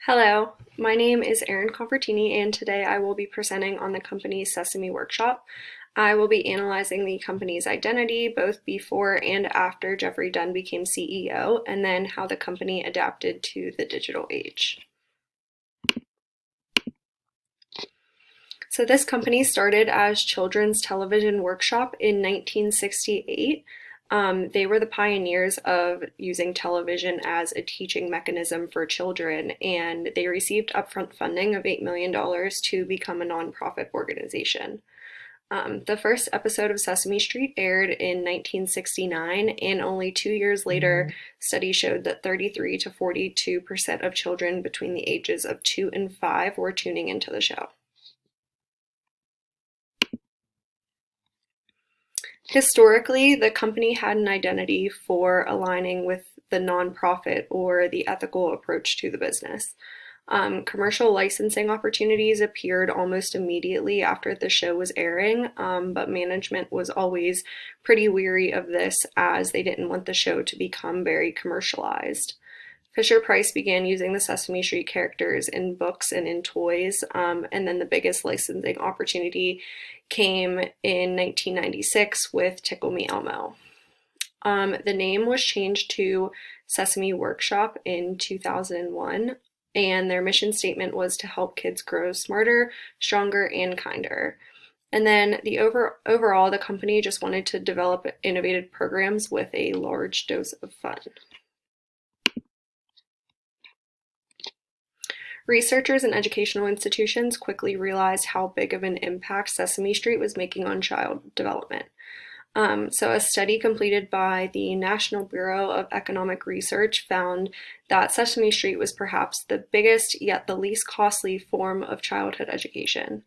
Hello, my name is Erin Convertini, and today I will be presenting on the company's Sesame Workshop. I will be analyzing the company's identity both before and after Jeffrey Dunn became CEO, and then how the company adapted to the digital age. So this company started as Children's Television Workshop in 1968. They were the pioneers of using television as a teaching mechanism for children, and they received upfront funding of $8 million to become a nonprofit organization. The first episode of Sesame Street aired in 1969, and only 2 years later, studies showed that 33 to 42% of children between the ages of 2 and 5 were tuning into the show. Historically, the company had an identity for aligning with the nonprofit or the ethical approach to the business. Commercial licensing opportunities appeared almost immediately after the show was airing, but management was always pretty weary of this as they didn't want the show to become very commercialized. Fisher-Price began using the Sesame Street characters in books and in toys, and then the biggest licensing opportunity came in 1996 with Tickle Me Elmo. The name was changed to Sesame Workshop in 2001, and their mission statement was to help kids grow smarter, stronger, and kinder. And then overall, the company just wanted to develop innovative programs with a large dose of fun. Researchers and educational institutions quickly realized how big of an impact Sesame Street was making on child development. So a study completed by the National Bureau of Economic Research found that Sesame Street was perhaps the biggest yet the least costly form of childhood education.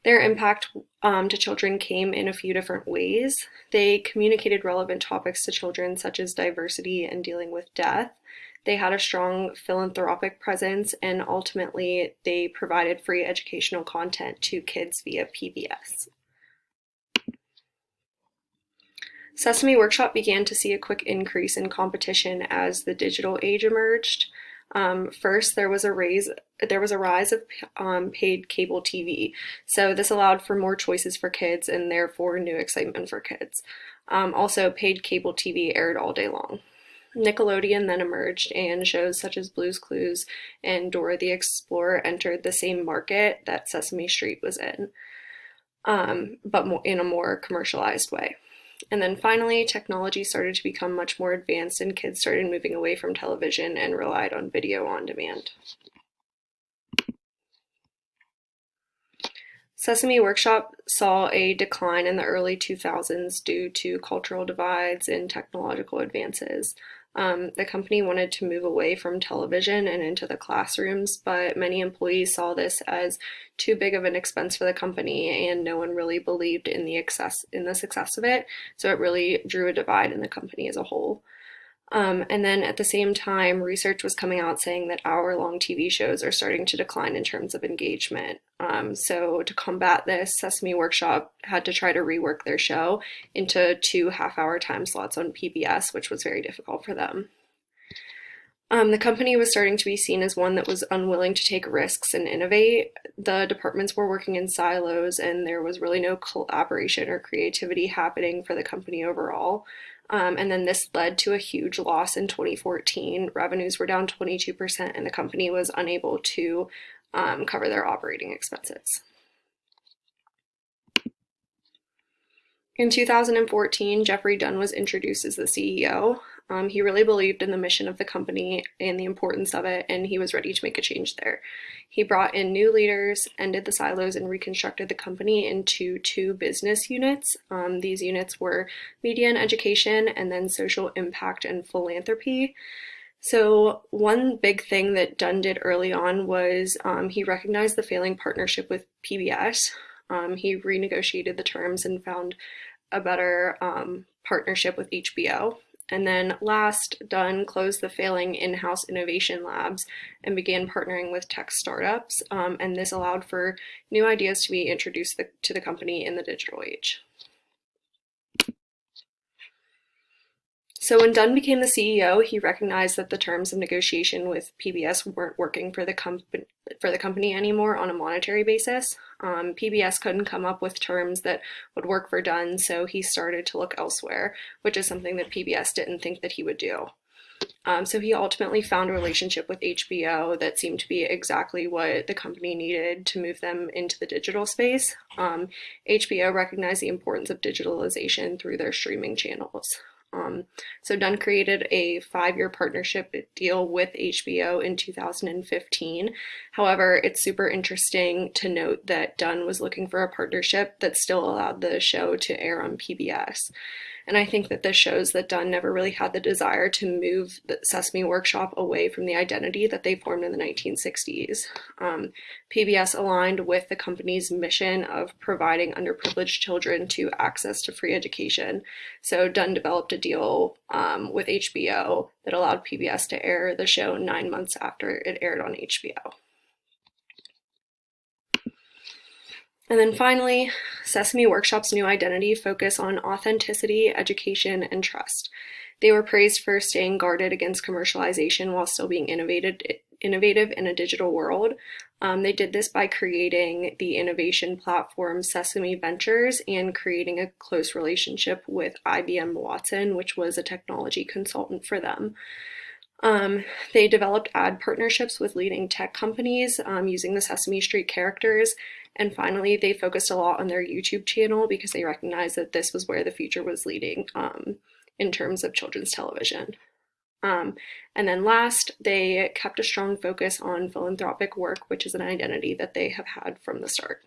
Their impact to children came in a few different ways. They communicated relevant topics to children such as diversity and dealing with death. They had a strong philanthropic presence, and ultimately they provided free educational content to kids via PBS. Sesame Workshop began to see a quick increase in competition as the digital age emerged. First, there was a rise of paid cable TV. So this allowed for more choices for kids and therefore new excitement for kids. Also, paid cable TV aired all day long. Nickelodeon then emerged, and shows such as Blue's Clues and Dora the Explorer entered the same market that Sesame Street was in, but in a more commercialized way. And then finally, technology started to become much more advanced, and kids started moving away from television and relied on video on demand. Sesame Workshop saw a decline in the early 2000s due to cultural divides and technological advances. The company wanted to move away from television and into the classrooms, but many employees saw this as too big of an expense for the company, and no one really believed in the success of it, so it really drew a divide in the company as a whole. And then at the same time, research was coming out saying that hour-long TV shows are starting to decline in terms of engagement. So to combat this, Sesame Workshop had to try to rework their show into 2 half-hour time slots on PBS, which was very difficult for them. The company was starting to be seen as one that was unwilling to take risks and innovate. The departments were working in silos, and there was really no collaboration or creativity happening for the company overall. And then this led to a huge loss in 2014. Revenues were down 22%, and the company was unable to cover their operating expenses. In 2014, Jeffrey Dunn was introduced as the CEO. He really believed in the mission of the company and the importance of it, and he was ready to make a change there. He brought in new leaders, ended the silos, and reconstructed the company into 2 business units. These units were media and education, and then social impact and philanthropy. So one big thing that Dunn did early on was he recognized the failing partnership with PBS. He renegotiated the terms and found a better partnership with HBO. And then last, Dunn closed the failing in-house innovation labs and began partnering with tech startups, and this allowed for new ideas to be introduced to the company in the digital age. So when Dunn became the CEO, he recognized that the terms of negotiation with PBS weren't working for the company anymore on a monetary basis. PBS couldn't come up with terms that would work for Dunn, so he started to look elsewhere, which is something that PBS didn't think that he would do. So he ultimately found a relationship with HBO that seemed to be exactly what the company needed to move them into the digital space. HBO recognized the importance of digitalization through their streaming channels. So Dunn created a 5-year partnership deal with HBO in 2015. However, it's super interesting to note that Dunn was looking for a partnership that still allowed the show to air on PBS. And I think that this shows that Dunn never really had the desire to move the Sesame Workshop away from the identity that they formed in the 1960s. PBS aligned with the company's mission of providing underprivileged children to access to free education. So Dunn developed a deal with HBO that allowed PBS to air the show 9 months after it aired on HBO. And then finally, Sesame Workshop's new identity focused on authenticity, education, and trust. They were praised for staying guarded against commercialization while still being innovative in a digital world. They did this by creating the innovation platform Sesame Ventures and creating a close relationship with IBM Watson, which was a technology consultant for them. They developed ad partnerships with leading tech companies using the Sesame Street characters. And finally, they focused a lot on their YouTube channel because they recognized that this was where the future was leading in terms of children's television. And then last, they kept a strong focus on philanthropic work, which is an identity that they have had from the start.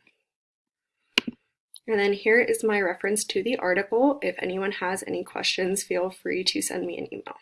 And then here is my reference to the article. If anyone has any questions, feel free to send me an email.